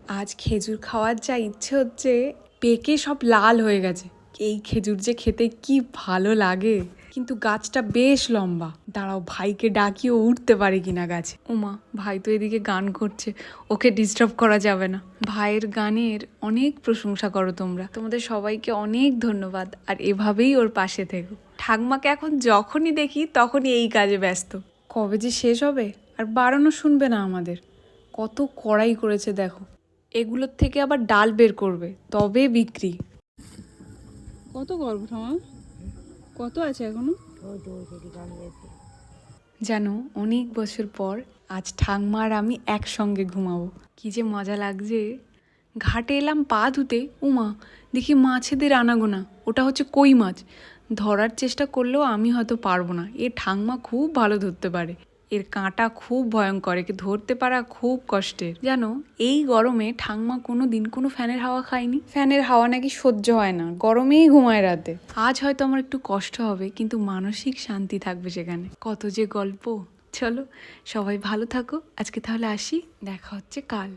আজ খেজুর খাওয়ার যা ইচ্ছে হচ্ছে, পেকে সব লাল হয়ে গেছে। এই খেজুর যে খেতে কি ভালো লাগে, কিন্তু গাছটা বেশ লম্বা। দাঁড়াও, ভাইকে ডাকিও উঠতে পারে কিনা গাছে। ওমা, ভাই তো এদিকে গান করছে, ওকে ডিস্টার্ব করা যাবে না। ভাইয়ের গানের অনেক প্রশংসা করো তোমরা, তোমাদের সবাইকে অনেক ধন্যবাদ। আর এভাবেই ওর পাশে থেকো। ঠাকমাকে এখন যখনই দেখি তখনই এই কাজে ব্যস্ত। কবে যে শেষ হবে, আর বারণও শুনবে না আমাদের। কত কড়াই করেছে দেখো, এগুলোর থেকে আবার ডাল বের করবে, তবে বিক্রি। কত করবো ঠামা, কত আছে এখনো? জানো, অনেক বছর পর আজ ঠাকমা আর আমি একসঙ্গে ঘুমাবো। কি যে মজা লাগছে। ঘাটে এলাম পা ধুতে, উমা দেখি মাছেদের আনাগোনা। ওটা হচ্ছে কই মাছ। ধরার চেষ্টা করলেও আমি হয়তো পারবো না। এ ঠাকমা খুব ভালো ধরতে পারে। এর কাঁটা খুব ভয়ঙ্কর, একে ধরতে পারা খুব কষ্টের। জানো, এই গরমে ঠাকমা কোনো দিন কোনো ফ্যানের হাওয়া খায়নি। ফ্যানের হাওয়া নাকি সহ্য হয় না, গরমেই ঘুমায় রাতে। আজ হয়তো আমার একটু কষ্ট হবে, কিন্তু মানসিক শান্তি থাকবে সেখানে। কত যে গল্প। চলো, সবাই ভালো থাকো, আজকে তাহলে আসি, দেখা হচ্ছে কাল।